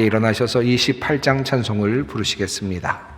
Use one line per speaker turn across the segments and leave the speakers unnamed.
함께 일어나셔서 28장 찬송을 부르시겠습니다.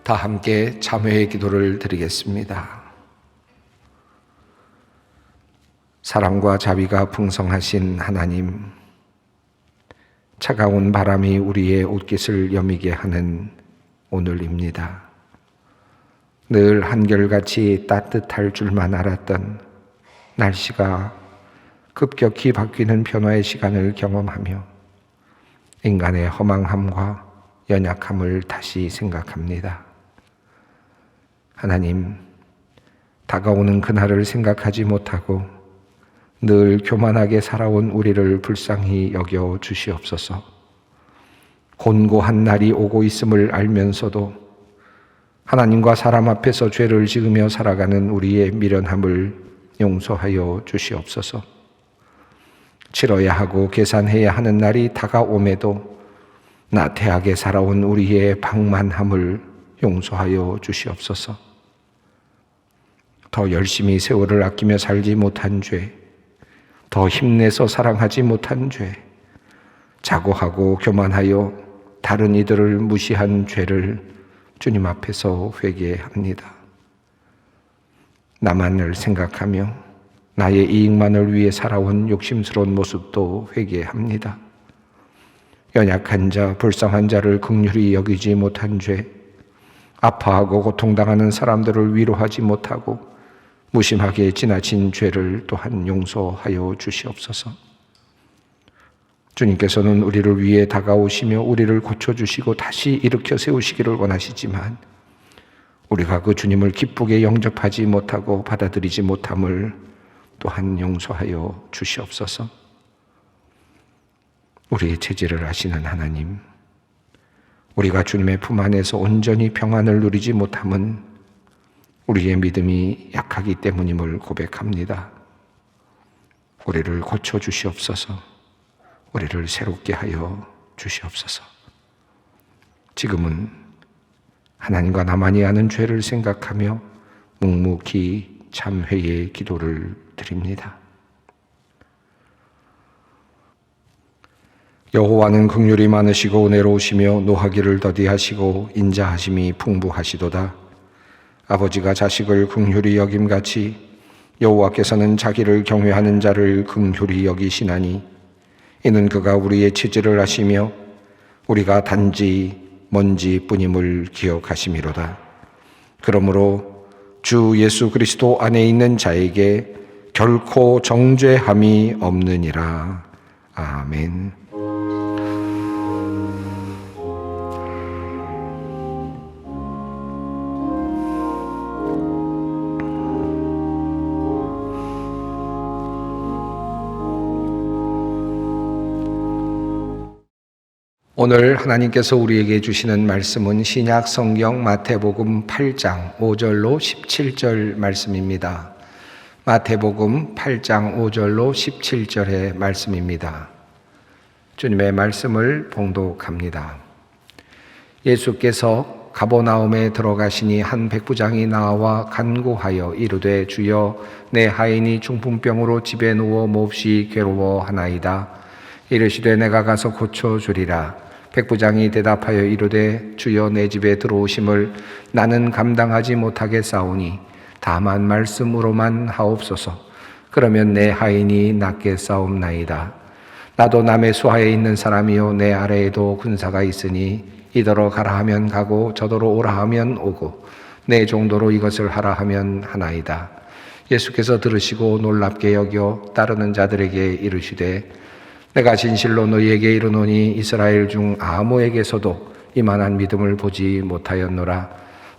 다 함께 참회의 기도를 드리겠습니다. 사랑과 자비가 풍성하신 하나님, 차가운 바람이 우리의 옷깃을 여미게 하는 오늘입니다. 늘 한결같이 따뜻할 줄만 알았던 날씨가 급격히 바뀌는 변화의 시간을 경험하며 인간의 허망함과 연약함을 다시 생각합니다. 하나님, 다가오는 그날을 생각하지 못하고 늘 교만하게 살아온 우리를 불쌍히 여겨 주시옵소서. 곤고한 날이 오고 있음을 알면서도 하나님과 사람 앞에서 죄를 지으며 살아가는 우리의 미련함을 용서하여 주시옵소서. 치러야 하고 계산해야 하는 날이 다가옴에도 나태하게 살아온 우리의 방만함을 용서하여 주시옵소서. 더 열심히 세월을 아끼며 살지 못한 죄, 더 힘내서 사랑하지 못한 죄, 자고하고 교만하여 다른 이들을 무시한 죄를 주님 앞에서 회개합니다. 나만을 생각하며 나의 이익만을 위해 살아온 욕심스러운 모습도 회개합니다. 연약한 자, 불쌍한 자를 긍휼히 여기지 못한 죄, 아파하고 고통당하는 사람들을 위로하지 못하고 무심하게 지나친 죄를 또한 용서하여 주시옵소서. 주님께서는 우리를 위해 다가오시며 우리를 고쳐주시고 다시 일으켜 세우시기를 원하시지만 우리가 그 주님을 기쁘게 영접하지 못하고 받아들이지 못함을 또한 용서하여 주시옵소서. 우리의 체질을 아시는 하나님, 우리가 주님의 품 안에서 온전히 평안을 누리지 못함은 우리의 믿음이 약하기 때문임을 고백합니다. 우리를 고쳐주시옵소서. 우리를 새롭게 하여 주시옵소서. 지금은 하나님과 나만이 아는 죄를 생각하며 묵묵히 참회의 기도를 드립니다. 여호와는 긍휼이 많으시고 은혜로우시며 노하기를 더디하시고 인자하심이 풍부하시도다. 아버지가 자식을 긍휼히 여김같이 여호와께서는 자기를 경외하는 자를 긍휼히 여기시나니 이는 그가 우리의 치질을 하시며 우리가 단지 먼지뿐임을 기억하심이로다. 그러므로 주 예수 그리스도 안에 있는 자에게 결코 정죄함이 없느니라. 아멘. 오늘 하나님께서 우리에게 주시는 말씀은 신약 성경 마태복음 8장 5절로 17절 말씀입니다. 마태복음 8장 5절로 17절의 말씀입니다. 주님의 말씀을 봉독합니다. 예수께서 가버나움에 들어가시니 한 백부장이 나와 간구하여 이르되 주여 내 하인이 중풍병으로 집에 누워 몹시 괴로워하나이다. 이르시되 내가 가서 고쳐주리라. 백부장이 대답하여 이르되 주여 내 집에 들어오심을 나는 감당하지 못하겠사오니 다만 말씀으로만 하옵소서. 그러면 내 하인이 낫게 싸움나이다. 나도 남의 수하에 있는 사람이요 내 아래에도 군사가 있으니 이더러 가라 하면 가고 저더러 오라 하면 오고 내 정도로 이것을 하라 하면 하나이다. 예수께서 들으시고 놀랍게 여겨 따르는 자들에게 이르시되 내가 진실로 너희에게 이르노니 이스라엘 중 아무에게서도 이만한 믿음을 보지 못하였노라.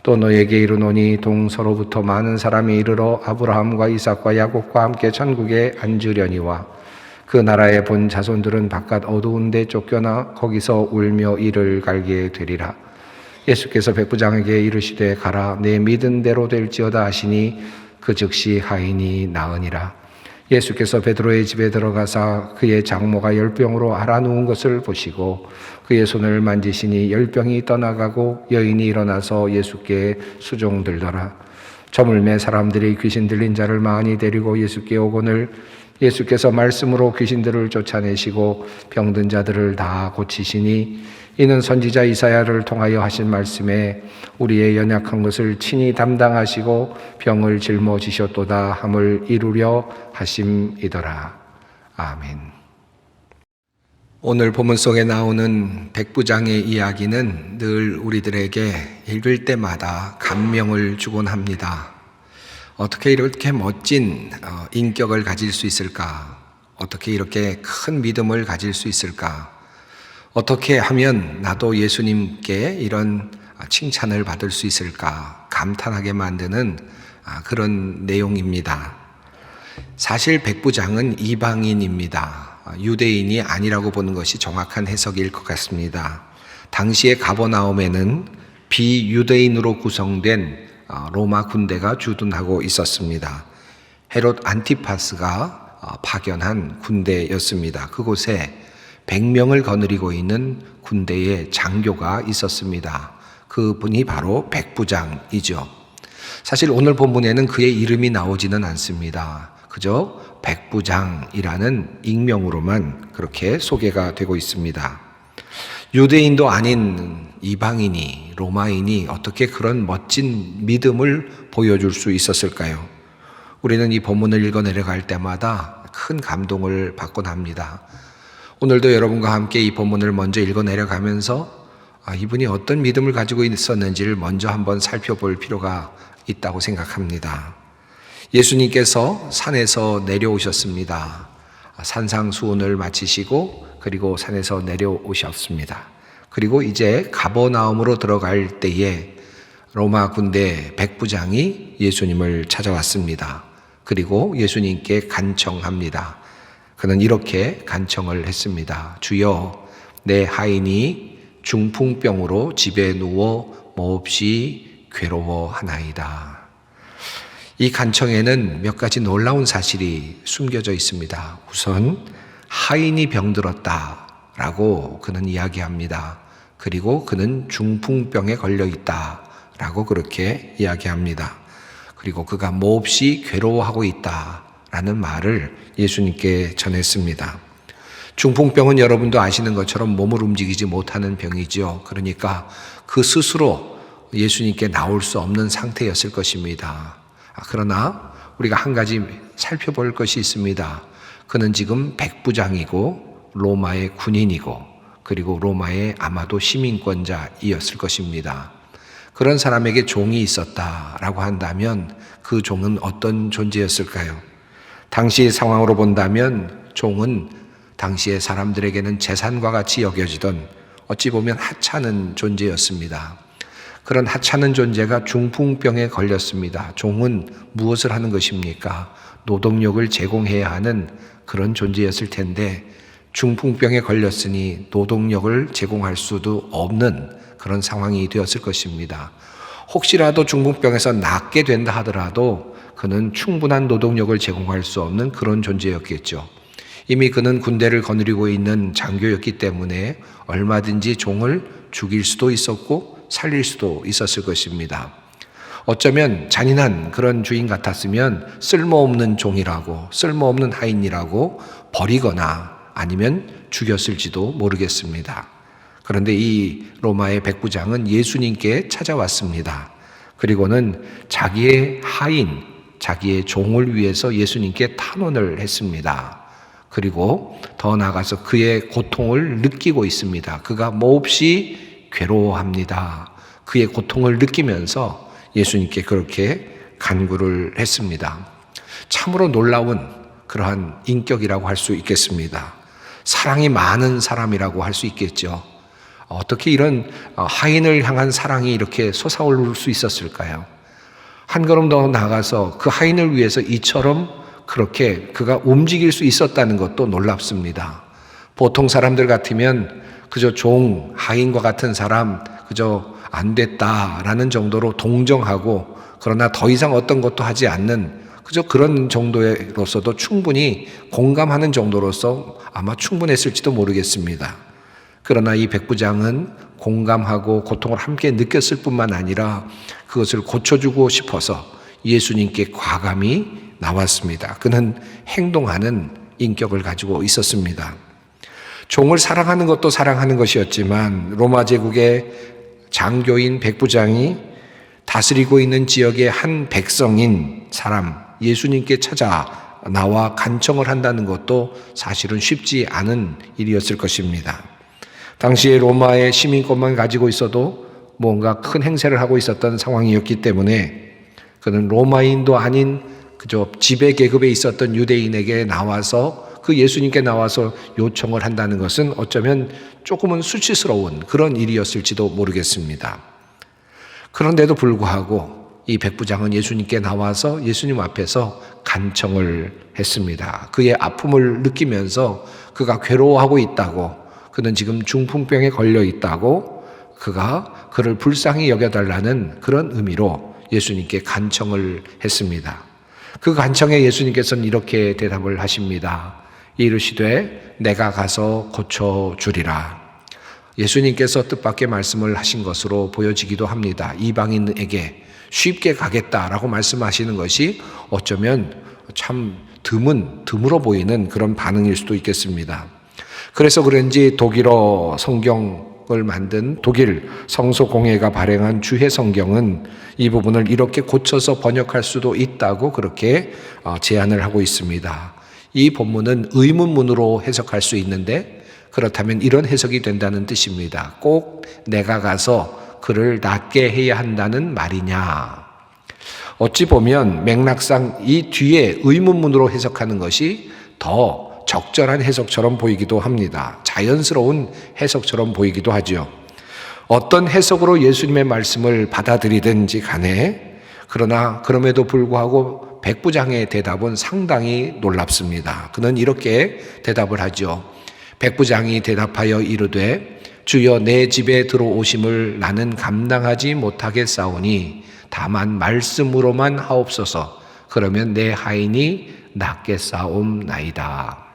또 너희에게 이르노니 동서로부터 많은 사람이 이르러 아브라함과 이삭과 야곱과 함께 천국에 앉으려니와 그 나라에 본 자손들은 바깥 어두운 데 쫓겨나 거기서 울며 이를 갈게 되리라. 예수께서 백부장에게 이르시되 가라 내 믿은 대로 될지어다 하시니 그 즉시 하인이 나으니라. 예수께서 베드로의 집에 들어가사 그의 장모가 열병으로 앓아누운 것을 보시고 그의 손을 만지시니 열병이 떠나가고 여인이 일어나서 예수께 수종들더라. 저물매 사람들이 귀신 들린 자를 많이 데리고 예수께 오거늘 예수께서 말씀으로 귀신들을 쫓아내시고 병든 자들을 다 고치시니 이는 선지자 이사야를 통하여 하신 말씀에 우리의 연약한 것을 친히 담당하시고 병을 짊어지셨도다 함을 이루려 하심이더라. 아멘. 오늘 본문 속에 나오는 백부장의 이야기는 늘 우리들에게 읽을 때마다 감명을 주곤 합니다. 어떻게 이렇게 멋진 인격을 가질 수 있을까? 어떻게 이렇게 큰 믿음을 가질 수 있을까? 어떻게 하면 나도 예수님께 이런 칭찬을 받을 수 있을까? 감탄하게 만드는 그런 내용입니다. 사실 백부장은 이방인입니다. 유대인이 아니라고 보는 것이 정확한 해석일 것 같습니다. 당시에 가버나움에는 비유대인으로 구성된 로마 군대가 주둔하고 있었습니다. 헤롯 안티파스가 파견한 군대였습니다. 그곳에 100명을 거느리고 있는 군대의 장교가 있었습니다. 그분이 바로 백부장이죠. 사실 오늘 본문에는 그의 이름이 나오지는 않습니다. 그저 백부장이라는 익명으로만 그렇게 소개가 되고 있습니다. 유대인도 아닌 이방인이, 로마인이 어떻게 그런 멋진 믿음을 보여줄 수 있었을까요? 우리는 이 본문을 읽어 내려갈 때마다 큰 감동을 받곤 합니다. 오늘도 여러분과 함께 이 본문을 먼저 읽어 내려가면서 이분이 어떤 믿음을 가지고 있었는지를 먼저 한번 살펴볼 필요가 있다고 생각합니다. 예수님께서 산에서 내려오셨습니다. 산상수훈을 마치시고 그리고 산에서 내려오셨습니다. 그리고 이제 가버나움으로 들어갈 때에 로마 군대 백부장이 예수님을 찾아왔습니다. 그리고 예수님께 간청합니다. 그는 이렇게 간청을 했습니다. 주여, 내 하인이 중풍병으로 집에 누워 몹시 괴로워하나이다. 이 간청에는 몇 가지 놀라운 사실이 숨겨져 있습니다. 우선 하인이 병들었다라고 그는 이야기합니다. 그리고 그는 중풍병에 걸려 있다라고 그렇게 이야기합니다. 그리고 그가 몹시 괴로워하고 있다라는 말을 예수님께 전했습니다. 중풍병은 여러분도 아시는 것처럼 몸을 움직이지 못하는 병이지요. 그러니까 그 스스로 예수님께 나올 수 없는 상태였을 것입니다. 그러나 우리가 한 가지 살펴볼 것이 있습니다. 그는 지금 백부장이고 로마의 군인이고 그리고 로마의 아마도 시민권자이었을 것입니다. 그런 사람에게 종이 있었다라고 한다면 그 종은 어떤 존재였을까요? 당시 상황으로 본다면 종은 당시의 사람들에게는 재산과 같이 여겨지던 어찌 보면 하찮은 존재였습니다. 그런 하찮은 존재가 중풍병에 걸렸습니다. 종은 무엇을 하는 것입니까? 노동력을 제공해야 하는 그런 존재였을 텐데 중풍병에 걸렸으니 노동력을 제공할 수도 없는 그런 상황이 되었을 것입니다. 혹시라도 중풍병에서 낫게 된다 하더라도 그는 충분한 노동력을 제공할 수 없는 그런 존재였겠죠. 이미 그는 군대를 거느리고 있는 장교였기 때문에 얼마든지 종을 죽일 수도 있었고 살릴 수도 있었을 것입니다. 어쩌면 잔인한 그런 주인 같았으면 쓸모없는 종이라고, 쓸모없는 하인이라고 버리거나 아니면 죽였을지도 모르겠습니다. 그런데 이 로마의 백부장은 예수님께 찾아왔습니다. 그리고는 자기의 하인, 자기의 종을 위해서 예수님께 탄원을 했습니다. 그리고 더 나아가서 그의 고통을 느끼고 있습니다. 그가 몹시 괴로워합니다. 그의 고통을 느끼면서 예수님께 그렇게 간구를 했습니다. 참으로 놀라운 그러한 인격이라고 할 수 있겠습니다. 사랑이 많은 사람이라고 할 수 있겠죠. 어떻게 이런 하인을 향한 사랑이 이렇게 솟아오를 수 있었을까요? 한 걸음 더 나아가서 그 하인을 위해서 이처럼 그렇게 그가 움직일 수 있었다는 것도 놀랍습니다. 보통 사람들 같으면 그저 종, 하인과 같은 사람 그저 안 됐다라는 정도로 동정하고 그러나 더 이상 어떤 것도 하지 않는 그저 그런 정도로서도 충분히 공감하는 정도로서 아마 충분했을지도 모르겠습니다. 그러나 이 백부장은 공감하고 고통을 함께 느꼈을 뿐만 아니라 그것을 고쳐주고 싶어서 예수님께 과감히 나왔습니다. 그는 행동하는 인격을 가지고 있었습니다. 종을 사랑하는 것도 사랑하는 것이었지만 로마 제국의 장교인 백부장이 다스리고 있는 지역의 한 백성인 사람 예수님께 찾아 나와 간청을 한다는 것도 사실은 쉽지 않은 일이었을 것입니다. 당시에 로마의 시민권만 가지고 있어도 뭔가 큰 행세를 하고 있었던 상황이었기 때문에 그는 로마인도 아닌 그저 지배 계급에 있었던 유대인에게 나와서 그 예수님께 나와서 요청을 한다는 것은 어쩌면 조금은 수치스러운 그런 일이었을지도 모르겠습니다. 그런데도 불구하고 이 백부장은 예수님께 나와서 예수님 앞에서 간청을 했습니다. 그의 아픔을 느끼면서 그가 괴로워하고 있다고, 그는 지금 중풍병에 걸려 있다고, 그가 그를 불쌍히 여겨달라는 그런 의미로 예수님께 간청을 했습니다. 그 간청에 예수님께서는 이렇게 대답을 하십니다. 이르시되 내가 가서 고쳐주리라. 예수님께서 뜻밖의 말씀을 하신 것으로 보여지기도 합니다. 이방인에게 쉽게 가겠다라고 말씀하시는 것이 어쩌면 참 드물어 보이는 그런 반응일 수도 있겠습니다. 그래서 그런지 독일어 성경을 만든 독일 성소공회가 발행한 주해 성경은 이 부분을 이렇게 고쳐서 번역할 수도 있다고 그렇게 제안을 하고 있습니다. 이 본문은 의문문으로 해석할 수 있는데 그렇다면 이런 해석이 된다는 뜻입니다. 꼭 내가 가서 그를 낫게 해야 한다는 말이냐? 어찌 보면 맥락상 이 뒤에 의문문으로 해석하는 것이 더 적절한 해석처럼 보이기도 합니다. 자연스러운 해석처럼 보이기도 하죠. 어떤 해석으로 예수님의 말씀을 받아들이든지 간에 그러나 그럼에도 불구하고 백부장의 대답은 상당히 놀랍습니다. 그는 이렇게 대답을 하죠. 백부장이 대답하여 이르되 주여 내 집에 들어오심을 나는 감당하지 못하겠사오니 다만 말씀으로만 하옵소서. 그러면 내 하인이 낫겠사옵나이다.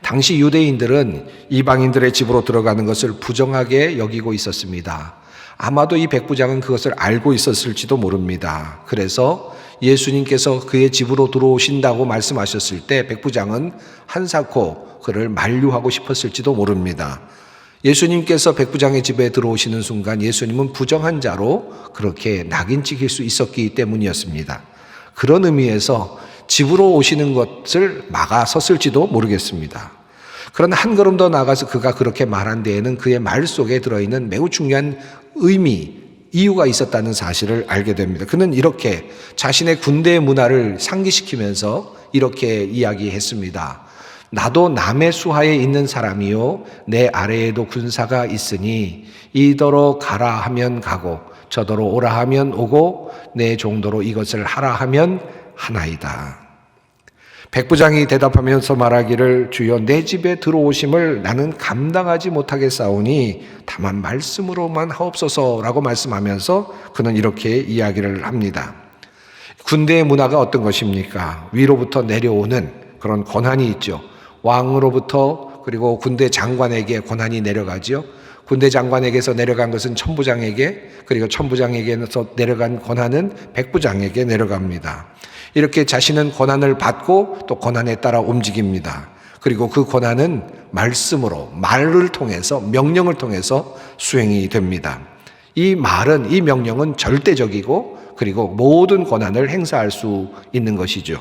당시 유대인들은 이방인들의 집으로 들어가는 것을 부정하게 여기고 있었습니다. 아마도 이 백부장은 그것을 알고 있었을지도 모릅니다. 그래서 예수님께서 그의 집으로 들어오신다고 말씀하셨을 때 백부장은 한사코 그를 만류하고 싶었을지도 모릅니다. 예수님께서 백부장의 집에 들어오시는 순간 예수님은 부정한 자로 그렇게 낙인 찍힐 수 있었기 때문이었습니다. 그런 의미에서 집으로 오시는 것을 막아섰을지도 모르겠습니다. 그러나 한 걸음 더 나아가서 그가 그렇게 말한 데에는 그의 말 속에 들어있는 매우 중요한 이유가 있었다는 사실을 알게 됩니다. 그는 이렇게 자신의 군대 문화를 상기시키면서 이렇게 이야기했습니다. 나도 남의 수하에 있는 사람이요 내 아래에도 군사가 있으니 이더러 가라 하면 가고 저더러 오라 하면 오고 내 정도로 이것을 하라 하면 하나이다. 백부장이 대답하면서 말하기를 주여 내 집에 들어오심을 나는 감당하지 못하겠사오니 다만 말씀으로만 하옵소서라고 말씀하면서 그는 이렇게 이야기를 합니다. 군대의 문화가 어떤 것입니까? 위로부터 내려오는 그런 권한이 있죠. 왕으로부터 그리고 군대 장관에게 권한이 내려가지요. 군대 장관에게서 내려간 것은 천부장에게, 그리고 천부장에게서 내려간 권한은 백부장에게 내려갑니다. 이렇게 자신은 권한을 받고 또 권한에 따라 움직입니다. 그리고 그 권한은 말씀으로, 말을 통해서, 명령을 통해서 수행이 됩니다. 이 말은, 이 명령은 절대적이고 그리고 모든 권한을 행사할 수 있는 것이죠.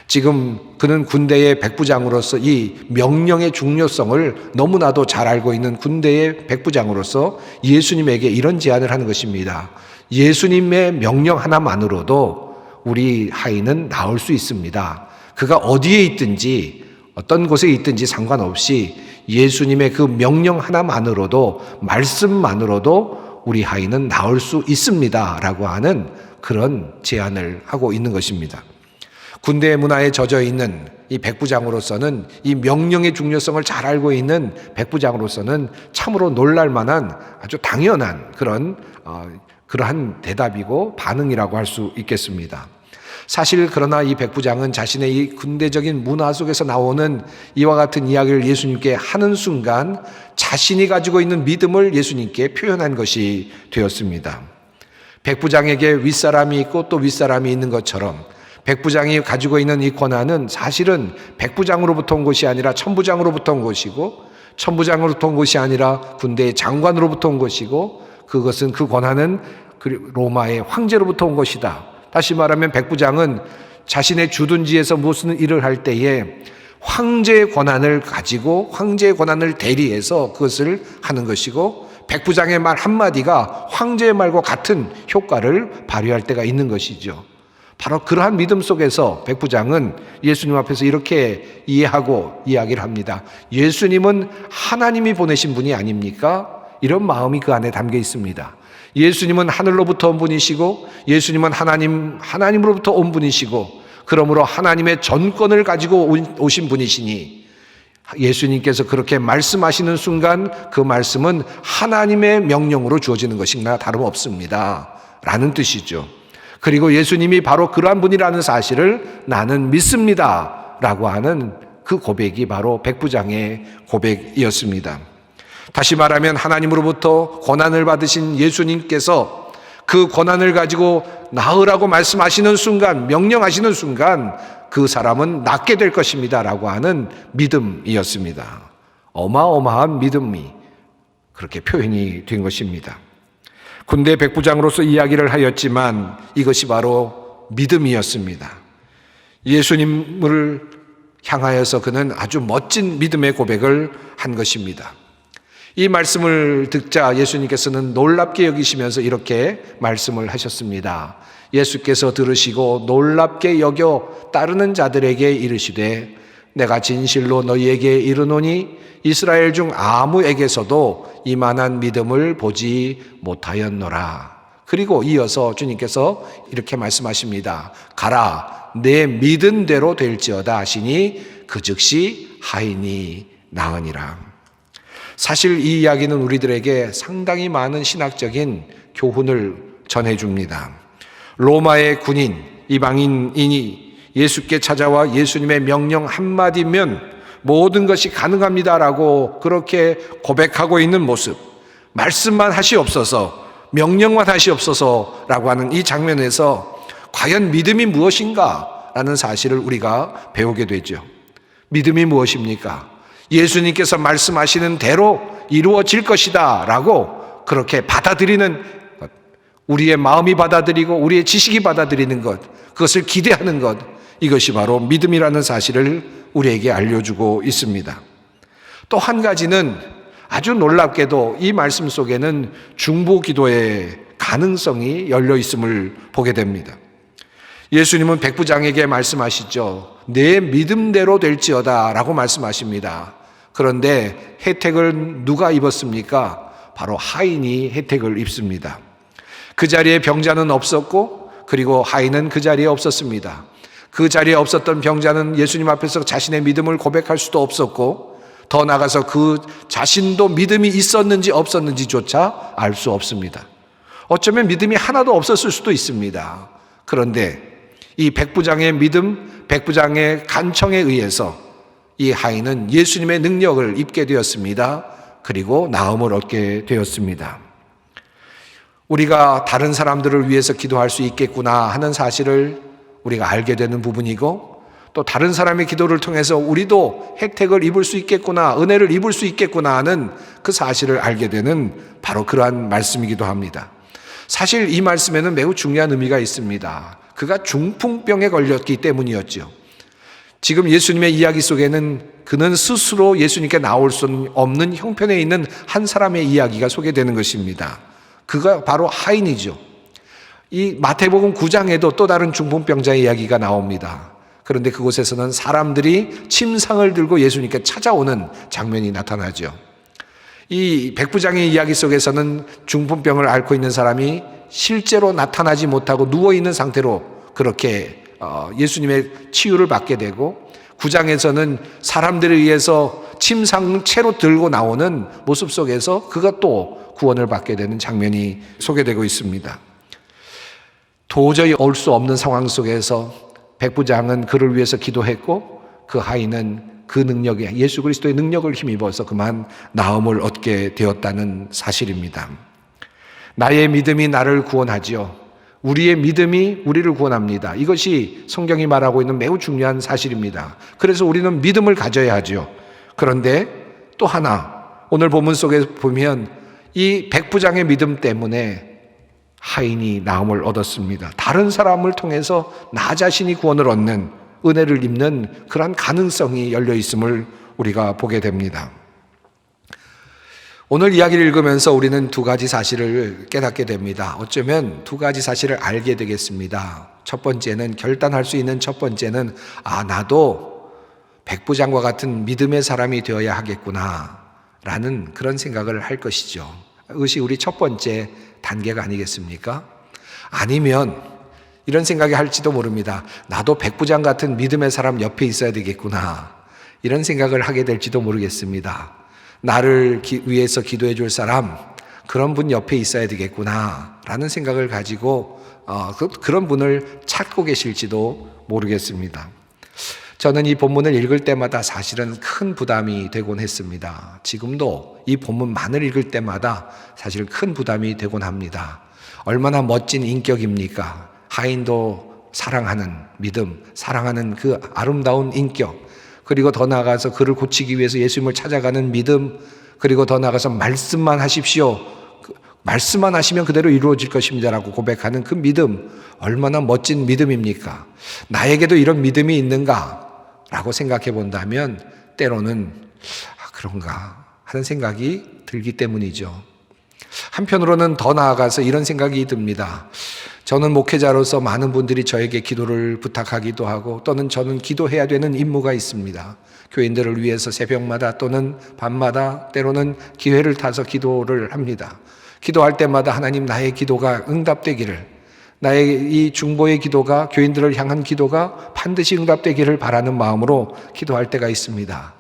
지금 그는 군대의 백부장으로서 이 명령의 중요성을 너무나도 잘 알고 있는 군대의 백부장으로서 예수님에게 이런 제안을 하는 것입니다. 예수님의 명령 하나만으로도 우리 하인은 나올 수 있습니다. 그가 어디에 있든지 어떤 곳에 있든지 상관없이 예수님의 그 명령 하나만으로도, 말씀만으로도 우리 하인은 나올 수 있습니다 라고 하는 그런 제안을 하고 있는 것입니다. 군대 문화에 젖어 있는 이 백부장으로서는, 이 명령의 중요성을 잘 알고 있는 백부장으로서는 참으로 놀랄 만한 아주 당연한 그러한 대답이고 반응이라고 할 수 있겠습니다. 사실 그러나 이 백부장은 자신의 이 군대적인 문화 속에서 나오는 이와 같은 이야기를 예수님께 하는 순간 자신이 가지고 있는 믿음을 예수님께 표현한 것이 되었습니다. 백부장에게 윗사람이 있고 또 윗사람이 있는 것처럼 백부장이 가지고 있는 이 권한은 사실은 백부장으로부터 온 것이 아니라 천부장으로부터 온 것이고, 천부장으로부터 온 것이 아니라 군대의 장관으로부터 온 것이고, 그것은, 그 권한은 로마의 황제로부터 온 것이다. 다시 말하면 백부장은 자신의 주둔지에서 무슨 일을 할 때에 황제의 권한을 가지고 황제의 권한을 대리해서 그것을 하는 것이고, 백부장의 말 한마디가 황제의 말과 같은 효과를 발휘할 때가 있는 것이죠. 바로 그러한 믿음 속에서 백부장은 예수님 앞에서 이렇게 이해하고 이야기를 합니다. 예수님은 하나님이 보내신 분이 아닙니까? 이런 마음이 그 안에 담겨 있습니다. 예수님은 하늘로부터 온 분이시고, 예수님은 하나님으로부터 온 분이시고, 그러므로 하나님의 전권을 가지고 오신 분이시니 예수님께서 그렇게 말씀하시는 순간 그 말씀은 하나님의 명령으로 주어지는 것이나 다름없습니다 라는 뜻이죠. 그리고 예수님이 바로 그러한 분이라는 사실을 나는 믿습니다 라고 하는 그 고백이 바로 백부장의 고백이었습니다. 다시 말하면 하나님으로부터 권한을 받으신 예수님께서 그 권한을 가지고 나으라고 말씀하시는 순간, 명령하시는 순간 그 사람은 낫게 될 것입니다 라고 하는 믿음이었습니다. 어마어마한 믿음이 그렇게 표현이 된 것입니다. 군대 백부장으로서 이야기를 하였지만 이것이 바로 믿음이었습니다. 예수님을 향하여서 그는 아주 멋진 믿음의 고백을 한 것입니다. 이 말씀을 듣자 예수님께서는 놀랍게 여기시면서 이렇게 말씀을 하셨습니다. 예수께서 들으시고 놀랍게 여겨 따르는 자들에게 이르시되 내가 진실로 너희에게 이르노니 이스라엘 중 아무에게서도 이만한 믿음을 보지 못하였노라. 그리고 이어서 주님께서 이렇게 말씀하십니다. 가라 내 믿은 대로 될지어다 하시니 그 즉시 하인이 나으니라. 사실 이 이야기는 우리들에게 상당히 많은 신학적인 교훈을 전해줍니다. 로마의 군인, 이방인이 예수께 찾아와 예수님의 명령 한마디면 모든 것이 가능합니다라고 그렇게 고백하고 있는 모습, 말씀만 하시옵소서, 명령만 하시옵소서라고 하는 이 장면에서 과연 믿음이 무엇인가 라는 사실을 우리가 배우게 되죠. 믿음이 무엇입니까? 예수님께서 말씀하시는 대로 이루어질 것이다 라고 그렇게 받아들이는 것, 우리의 마음이 받아들이고 우리의 지식이 받아들이는 것, 그것을 기대하는 것, 이것이 바로 믿음이라는 사실을 우리에게 알려주고 있습니다. 또 한 가지는 아주 놀랍게도 이 말씀 속에는 중보기도의 가능성이 열려 있음을 보게 됩니다. 예수님은 백부장에게 말씀하시죠. 내 믿음대로 될지어다 라고 말씀하십니다. 그런데 혜택을 누가 입었습니까? 바로 하인이 혜택을 입습니다. 그 자리에 병자는 없었고 그리고 하인은 그 자리에 없었습니다. 그 자리에 없었던 병자는 예수님 앞에서 자신의 믿음을 고백할 수도 없었고 더 나아가서 그 자신도 믿음이 있었는지 없었는지조차 알 수 없습니다. 어쩌면 믿음이 하나도 없었을 수도 있습니다. 그런데 이 백부장의 믿음, 백부장의 간청에 의해서 이 하인은 예수님의 능력을 입게 되었습니다. 그리고 나음을 얻게 되었습니다. 우리가 다른 사람들을 위해서 기도할 수 있겠구나 하는 사실을 우리가 알게 되는 부분이고 또 다른 사람의 기도를 통해서 우리도 혜택을 입을 수 있겠구나, 은혜를 입을 수 있겠구나 하는 그 사실을 알게 되는 바로 그러한 말씀이기도 합니다. 사실 이 말씀에는 매우 중요한 의미가 있습니다. 그가 중풍병에 걸렸기 때문이었죠. 지금 예수님의 이야기 속에는 그는 스스로 예수님께 나올 수 없는 형편에 있는 한 사람의 이야기가 소개되는 것입니다. 그가 바로 하인이죠. 이 마태복음 9장에도 또 다른 중풍병자의 이야기가 나옵니다. 그런데 그곳에서는 사람들이 침상을 들고 예수님께 찾아오는 장면이 나타나죠. 이 백부장의 이야기 속에서는 중풍병을 앓고 있는 사람이 실제로 나타나지 못하고 누워있는 상태로 그렇게 예수님의 치유를 받게 되고 9장에서는 사람들에 의해서 침상채로 들고 나오는 모습 속에서 그가 또 구원을 받게 되는 장면이 소개되고 있습니다. 도저히 올 수 없는 상황 속에서 백부장은 그를 위해서 기도했고 그 하인은 그 능력에 예수 그리스도의 능력을 힘입어서 그만 나음을 얻게 되었다는 사실입니다. 나의 믿음이 나를 구원하지요. 우리의 믿음이 우리를 구원합니다. 이것이 성경이 말하고 있는 매우 중요한 사실입니다. 그래서 우리는 믿음을 가져야 하죠. 그런데 또 하나 오늘 본문 속에 보면 이 백부장의 믿음 때문에 하인이 나음을 얻었습니다. 다른 사람을 통해서 나 자신이 구원을 얻는 은혜를 입는 그러한 가능성이 열려 있음을 우리가 보게 됩니다. 오늘 이야기를 읽으면서 우리는 두 가지 사실을 깨닫게 됩니다. 어쩌면 두 가지 사실을 알게 되겠습니다. 첫 번째는 결단할 수 있는 첫 번째는 나도 백부장과 같은 믿음의 사람이 되어야 하겠구나 라는 그런 생각을 할 것이죠. 그것이 우리 첫 번째 단계가 아니겠습니까? 아니면 이런 생각이 할지도 모릅니다. 나도 백부장 같은 믿음의 사람 옆에 있어야 되겠구나 이런 생각을 하게 될지도 모르겠습니다. 나를 위해서 기도해 줄 사람, 그런 분 옆에 있어야 되겠구나 라는 생각을 가지고 그런 분을 찾고 계실지도 모르겠습니다. 저는 이 본문을 읽을 때마다 사실은 큰 부담이 되곤 했습니다. 지금도 이 본문만을 읽을 때마다 사실 큰 부담이 되곤 합니다. 얼마나 멋진 인격입니까? 하인도 사랑하는 믿음, 사랑하는 그 아름다운 인격, 그리고 더 나아가서 그를 고치기 위해서 예수님을 찾아가는 믿음, 그리고 더 나아가서 말씀만 하십시오. 말씀만 하시면 그대로 이루어질 것입니다라고 고백하는 그 믿음, 얼마나 멋진 믿음입니까? 나에게도 이런 믿음이 있는가? 라고 생각해 본다면 때로는 그런가 하는 생각이 들기 때문이죠. 한편으로는 더 나아가서 이런 생각이 듭니다. 저는 목회자로서 많은 분들이 저에게 기도를 부탁하기도 하고 또는 저는 기도해야 되는 임무가 있습니다. 교인들을 위해서 새벽마다 또는 밤마다 때로는 기회를 타서 기도를 합니다. 기도할 때마다 하나님 나의 기도가 응답되기를, 나의 이 중보의 기도가, 교인들을 향한 기도가 반드시 응답되기를 바라는 마음으로 기도할 때가 있습니다.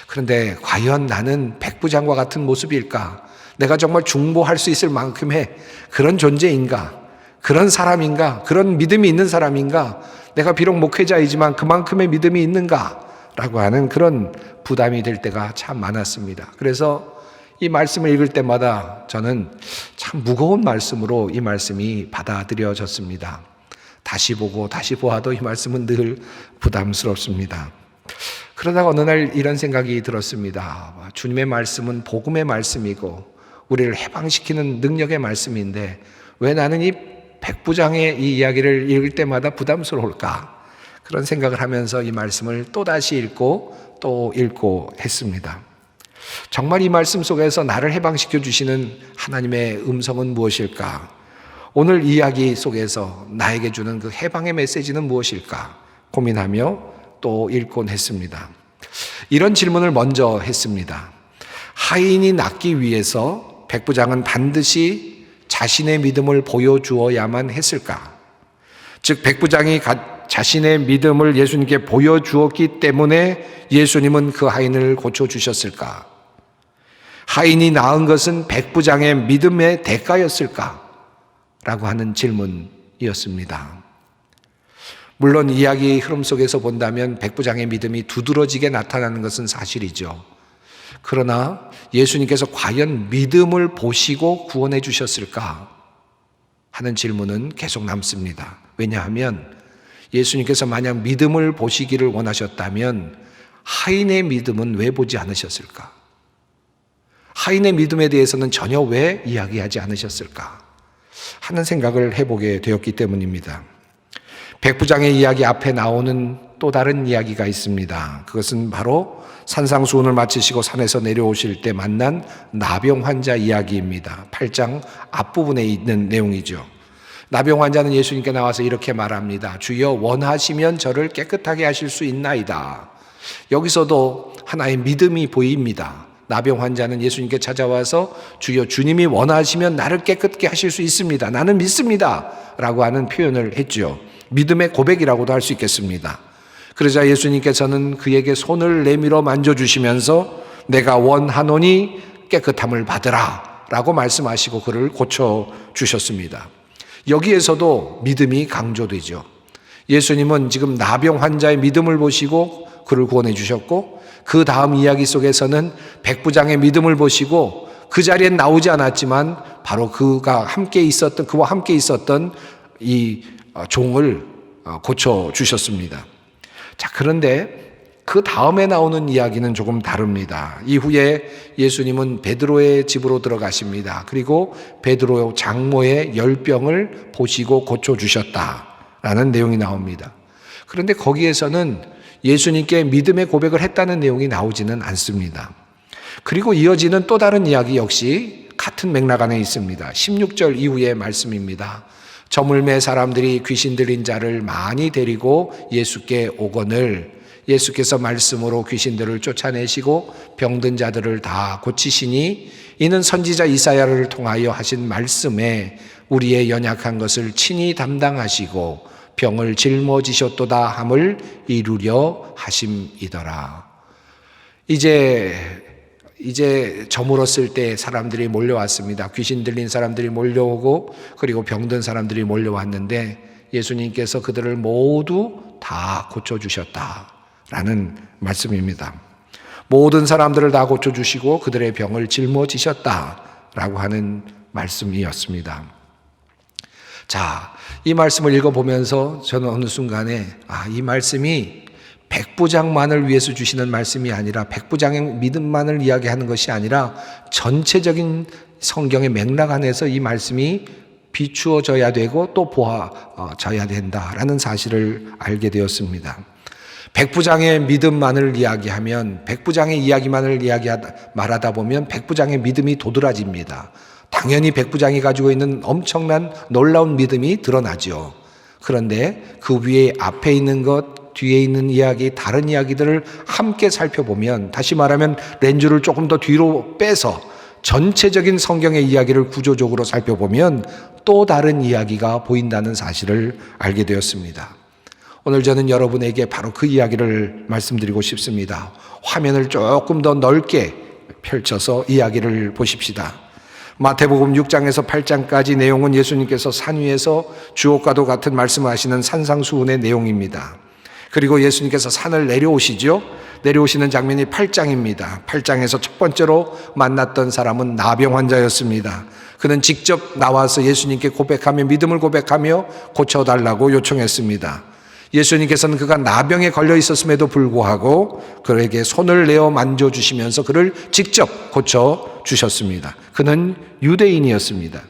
그런데 과연 나는 백부장과 같은 모습일까? 내가 정말 중보할 수 있을 만큼의 그런 존재인가? 그런 사람인가? 그런 믿음이 있는 사람인가? 내가 비록 목회자이지만 그만큼의 믿음이 있는가? 라고 하는 그런 부담이 될 때가 참 많았습니다. 그래서 이 말씀을 읽을 때마다 저는 참 무거운 말씀으로 이 말씀이 받아들여졌습니다. 다시 보고 다시 보아도 이 말씀은 늘 부담스럽습니다. 그러다가 어느 날 이런 생각이 들었습니다. 주님의 말씀은 복음의 말씀이고 우리를 해방시키는 능력의 말씀인데 왜 나는 이 백부장의 이 이야기를 읽을 때마다 부담스러울까? 그런 생각을 하면서 이 말씀을 또다시 읽고 또 읽고 했습니다. 정말 이 말씀 속에서 나를 해방시켜 주시는 하나님의 음성은 무엇일까? 오늘 이야기 속에서 나에게 주는 그 해방의 메시지는 무엇일까? 고민하며 또 읽곤 했습니다. 이런 질문을 먼저 했습니다. 하인이 낫기 위해서 백부장은 반드시 자신의 믿음을 보여주어야만 했을까? 즉 백부장이 자신의 믿음을 예수님께 보여주었기 때문에 예수님은 그 하인을 고쳐주셨을까? 하인이 나은 것은 백부장의 믿음의 대가였을까? 라고 하는 질문이었습니다. 물론 이야기 흐름 속에서 본다면 백부장의 믿음이 두드러지게 나타나는 것은 사실이죠. 그러나 예수님께서 과연 믿음을 보시고 구원해 주셨을까 하는 질문은 계속 남습니다. 왜냐하면 예수님께서 만약 믿음을 보시기를 원하셨다면 하인의 믿음은 왜 보지 않으셨을까? 하인의 믿음에 대해서는 전혀 왜 이야기하지 않으셨을까 하는 생각을 해보게 되었기 때문입니다. 백부장의 이야기 앞에 나오는 또 다른 이야기가 있습니다. 그것은 바로 산상수훈을 마치시고 산에서 내려오실 때 만난 나병 환자 이야기입니다. 8장 앞부분에 있는 내용이죠. 나병 환자는 예수님께 나와서 이렇게 말합니다. 주여 원하시면 저를 깨끗하게 하실 수 있나이다. 여기서도 하나의 믿음이 보입니다. 나병 환자는 예수님께 찾아와서 주여 주님이 원하시면 나를 깨끗게 하실 수 있습니다. 나는 믿습니다. 라고 하는 표현을 했죠. 믿음의 고백이라고도 할 수 있겠습니다. 그러자 예수님께서는 그에게 손을 내밀어 만져주시면서 내가 원하노니 깨끗함을 받으라 라고 말씀하시고 그를 고쳐주셨습니다. 여기에서도 믿음이 강조되죠. 예수님은 지금 나병 환자의 믿음을 보시고 그를 구원해 주셨고 그 다음 이야기 속에서는 백부장의 믿음을 보시고 그 자리엔 나오지 않았지만 바로 그와 함께 있었던 이 종을 고쳐주셨습니다. 자, 그런데 그 다음에 나오는 이야기는 조금 다릅니다. 이후에 예수님은 베드로의 집으로 들어가십니다. 그리고 베드로 장모의 열병을 보시고 고쳐주셨다라는 내용이 나옵니다. 그런데 거기에서는 예수님께 믿음의 고백을 했다는 내용이 나오지는 않습니다. 그리고 이어지는 또 다른 이야기 역시 같은 맥락 안에 있습니다. 16절 이후의 말씀입니다. 저물매 사람들이 귀신 들린 자를 많이 데리고 예수께 오거늘 예수께서 말씀으로 귀신들을 쫓아내시고 병든 자들을 다 고치시니 이는 선지자 이사야를 통하여 하신 말씀에 우리의 연약한 것을 친히 담당하시고 병을 짊어지셨도다 함을 이루려 하심이더라. 이제 저물었을 때 사람들이 몰려왔습니다. 귀신 들린 사람들이 몰려오고 그리고 병든 사람들이 몰려왔는데 예수님께서 그들을 모두 다 고쳐주셨다라는 말씀입니다. 모든 사람들을 다 고쳐주시고 그들의 병을 짊어지셨다라고 하는 말씀이었습니다. 자, 이 말씀을 읽어보면서 저는 어느 순간에 이 말씀이 백부장만을 위해서 주시는 말씀이 아니라 백부장의 믿음만을 이야기하는 것이 아니라 전체적인 성경의 맥락 안에서 이 말씀이 비추어져야 되고 또 보아져야 된다라는 사실을 알게 되었습니다. 백부장의 믿음만을 이야기하면 백부장의 이야기만을 말하다 보면 백부장의 믿음이 도드라집니다. 당연히 백부장이 가지고 있는 엄청난 놀라운 믿음이 드러나죠. 그런데 그 위에 앞에 있는 것, 뒤에 있는 이야기, 다른 이야기들을 함께 살펴보면 다시 말하면 렌즈를 조금 더 뒤로 빼서 전체적인 성경의 이야기를 구조적으로 살펴보면 또 다른 이야기가 보인다는 사실을 알게 되었습니다. 오늘 저는 여러분에게 바로 그 이야기를 말씀드리고 싶습니다. 화면을 조금 더 넓게 펼쳐서 이야기를 보십시다. 마태복음 6장에서 8장까지 내용은 예수님께서 산 위에서 주옥과도 같은 말씀을 하시는 산상수훈의 내용입니다. 그리고 예수님께서 산을 내려오시죠. 내려오시는 장면이 8장입니다. 8장에서 첫 번째로 만났던 사람은 나병 환자였습니다. 그는 직접 나와서 예수님께 고백하며 믿음을 고백하며 고쳐달라고 요청했습니다. 예수님께서는 그가 나병에 걸려 있었음에도 불구하고 그에게 손을 내어 만져주시면서 그를 직접 고쳐주셨습니다. 그는 유대인이었습니다.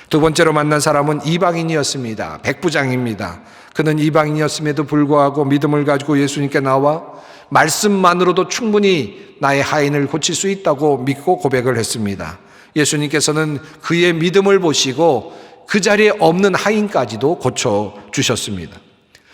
두 번째로 만난 사람은 이방인이었습니다. 백부장입니다. 그는 이방인이었음에도 불구하고 믿음을 가지고 예수님께 나와 말씀만으로도 충분히 나의 하인을 고칠 수 있다고 믿고 고백을 했습니다. 예수님께서는 그의 믿음을 보시고 그 자리에 없는 하인까지도 고쳐주셨습니다.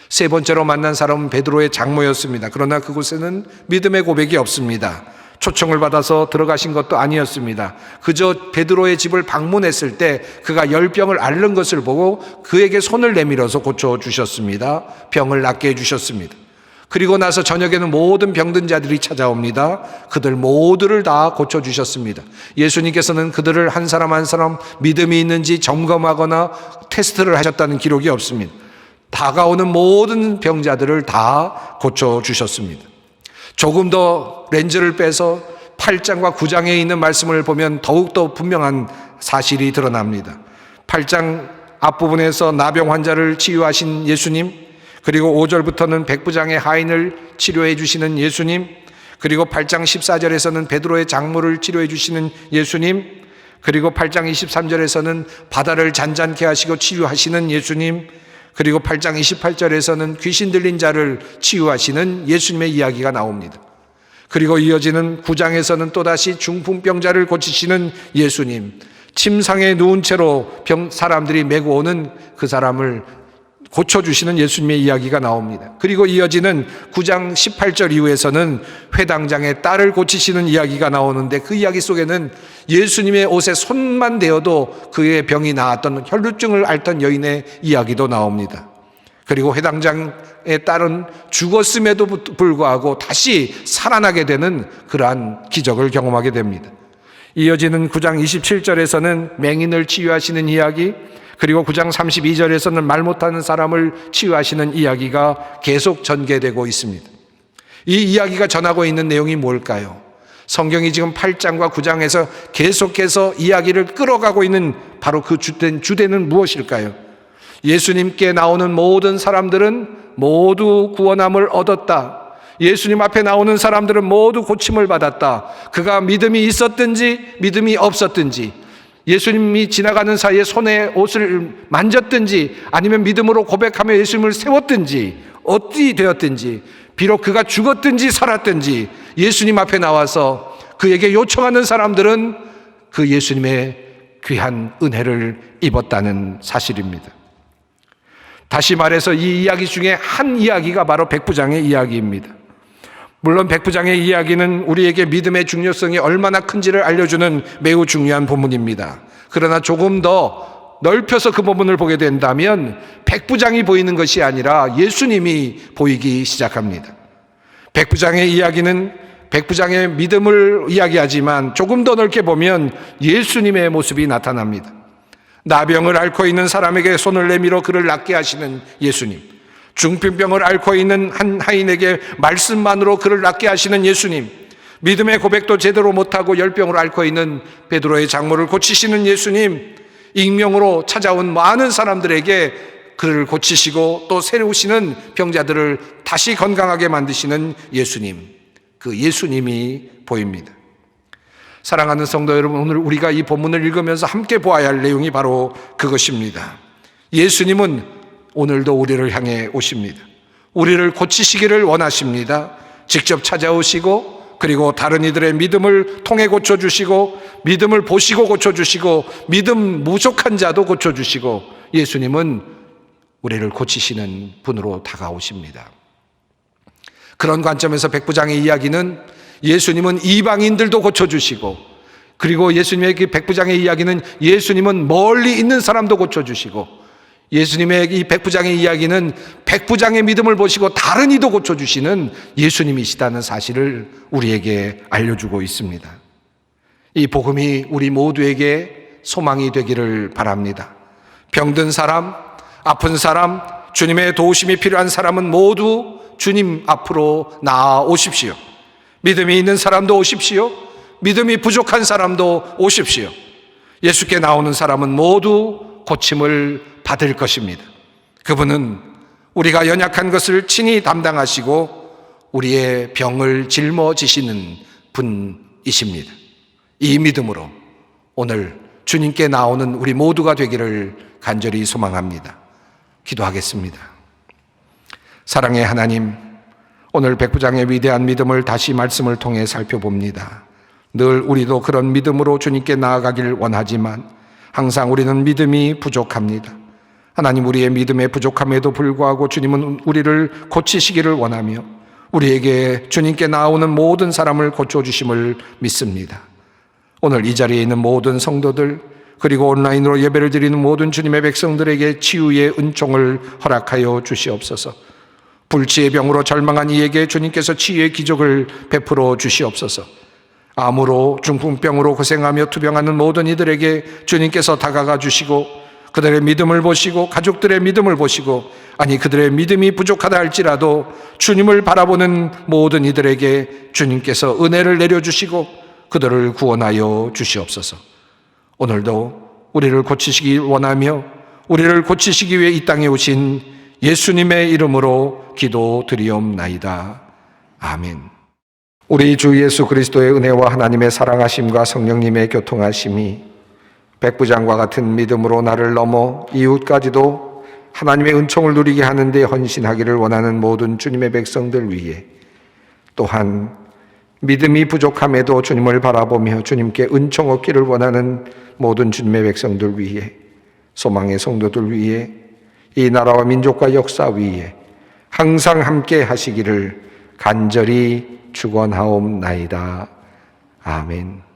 세 번째로 만난 사람은 베드로의 장모였습니다. 그러나 그곳에는 믿음의 고백이 없습니다. 초청을 받아서 들어가신 것도 아니었습니다. 그저 베드로의 집을 방문했을 때 그가 열병을 앓는 것을 보고 그에게 손을 내밀어서 고쳐주셨습니다. 병을 낫게 해주셨습니다. 그리고 나서 저녁에는 모든 병든 자들이 찾아옵니다. 그들 모두를 다 고쳐주셨습니다. 예수님께서는 그들을 한 사람 한 사람 믿음이 있는지 점검하거나 테스트를 하셨다는 기록이 없습니다. 다가오는 모든 병자들을 다 고쳐주셨습니다. 조금 더 렌즈를 빼서 8장과 9장에 있는 말씀을 보면 더욱더 분명한 사실이 드러납니다. 8장 앞부분에서 나병 환자를 치유하신 예수님, 그리고 5절부터는 백부장의 하인을 치료해 주시는 예수님, 그리고 8장 14절에서는 베드로의 장모를 치료해 주시는 예수님, 그리고 8장 23절에서는 바다를 잔잔케 하시고 치유하시는 예수님, 그리고 8장 28절에서는 귀신 들린 자를 치유하시는 예수님의 이야기가 나옵니다. 그리고 이어지는 9장에서는 또다시 중풍병자를 고치시는 예수님, 침상에 누운 채로 사람들이 메고 오는 그 사람을 고쳐주시는 예수님의 이야기가 나옵니다. 그리고 이어지는 9장 18절 이후에서는 회당장의 딸을 고치시는 이야기가 나오는데 그 이야기 속에는 예수님의 옷에 손만 대어도 그의 병이 나았던 혈루증을 앓던 여인의 이야기도 나옵니다. 그리고 회당장의 딸은 죽었음에도 불구하고 다시 살아나게 되는 그러한 기적을 경험하게 됩니다. 이어지는 9장 27절에서는 맹인을 치유하시는 이야기, 그리고 9장 32절에서는 말 못하는 사람을 치유하시는 이야기가 계속 전개되고 있습니다. 이 이야기가 전하고 있는 내용이 뭘까요? 성경이 지금 8장과 9장에서 계속해서 이야기를 끌어가고 있는 바로 그 주제는 무엇일까요? 예수님께 나오는 모든 사람들은 모두 구원함을 얻었다. 예수님 앞에 나오는 사람들은 모두 고침을 받았다. 그가 믿음이 있었든지 믿음이 없었든지, 예수님이 지나가는 사이에 손에 옷을 만졌든지 아니면 믿음으로 고백하며 예수님을 세웠든지 어찌 되었든지, 비록 그가 죽었든지 살았든지 예수님 앞에 나와서 그에게 요청하는 사람들은 그 예수님의 귀한 은혜를 입었다는 사실입니다. 다시 말해서 이 이야기 중에 한 이야기가 바로 백부장의 이야기입니다. 물론 백부장의 이야기는 우리에게 믿음의 중요성이 얼마나 큰지를 알려주는 매우 중요한 본문입니다. 그러나 조금 더 넓혀서 그 본문을 보게 된다면 백부장이 보이는 것이 아니라 예수님이 보이기 시작합니다. 백부장의 이야기는 백부장의 믿음을 이야기하지만 조금 더 넓게 보면 예수님의 모습이 나타납니다. 나병을 앓고 있는 사람에게 손을 내밀어 그를 낫게 하시는 예수님, 중풍병을 앓고 있는 한 하인에게 말씀만으로 그를 낫게 하시는 예수님, 믿음의 고백도 제대로 못하고 열병을 앓고 있는 베드로의 장모를 고치시는 예수님, 익명으로 찾아온 많은 사람들에게 그를 고치시고 또 세우시는 병자들을 다시 건강하게 만드시는 예수님, 그 예수님이 보입니다. 사랑하는 성도 여러분, 오늘 우리가 이 본문을 읽으면서 함께 보아야 할 내용이 바로 그것입니다. 예수님은 오늘도 우리를 향해 오십니다. 우리를 고치시기를 원하십니다. 직접 찾아오시고 그리고 다른 이들의 믿음을 통해 고쳐주시고 믿음을 보시고 고쳐주시고 믿음 부족한 자도 고쳐주시고 예수님은 우리를 고치시는 분으로 다가오십니다. 그런 관점에서 백부장의 이야기는 예수님은 이방인들도 고쳐주시고 그리고 예수님의 그 백부장의 이야기는 예수님은 멀리 있는 사람도 고쳐주시고 예수님의 이 백부장의 이야기는 백부장의 믿음을 보시고 다른 이도 고쳐주시는 예수님이시다는 사실을 우리에게 알려주고 있습니다. 이 복음이 우리 모두에게 소망이 되기를 바랍니다. 병든 사람, 아픈 사람, 주님의 도우심이 필요한 사람은 모두 주님 앞으로 나아오십시오. 믿음이 있는 사람도 오십시오. 믿음이 부족한 사람도 오십시오. 예수께 나오는 사람은 모두 고침을 받을 것입니다. 그분은 우리가 연약한 것을 친히 담당하시고 우리의 병을 짊어지시는 분이십니다. 이 믿음으로 오늘 주님께 나오는 우리 모두가 되기를 간절히 소망합니다. 기도하겠습니다. 사랑의 하나님, 오늘 백부장의 위대한 믿음을 다시 말씀을 통해 살펴봅니다. 늘 우리도 그런 믿음으로 주님께 나아가길 원하지만 항상 우리는 믿음이 부족합니다. 하나님, 우리의 믿음의 부족함에도 불구하고 주님은 우리를 고치시기를 원하며 우리에게 주님께 나오는 모든 사람을 고쳐주심을 믿습니다. 오늘 이 자리에 있는 모든 성도들, 그리고 온라인으로 예배를 드리는 모든 주님의 백성들에게 치유의 은총을 허락하여 주시옵소서. 불치의 병으로 절망한 이에게 주님께서 치유의 기적을 베풀어 주시옵소서. 암으로 중풍병으로 고생하며 투병하는 모든 이들에게 주님께서 다가가 주시고 그들의 믿음을 보시고 가족들의 믿음을 보시고, 아니 그들의 믿음이 부족하다 할지라도 주님을 바라보는 모든 이들에게 주님께서 은혜를 내려주시고 그들을 구원하여 주시옵소서. 오늘도 우리를 고치시기 원하며 우리를 고치시기 위해 이 땅에 오신 예수님의 이름으로 기도드리옵나이다. 아멘. 우리 주 예수 그리스도의 은혜와 하나님의 사랑하심과 성령님의 교통하심이 백부장과 같은 믿음으로 나를 넘어 이웃까지도 하나님의 은총을 누리게 하는 데 헌신하기를 원하는 모든 주님의 백성들 위해, 또한 믿음이 부족함에도 주님을 바라보며 주님께 은총 얻기를 원하는 모든 주님의 백성들 위해, 소망의 성도들 위해, 이 나라와 민족과 역사 위에 항상 함께 하시기를 간절히 축원하옵나이다. 아멘.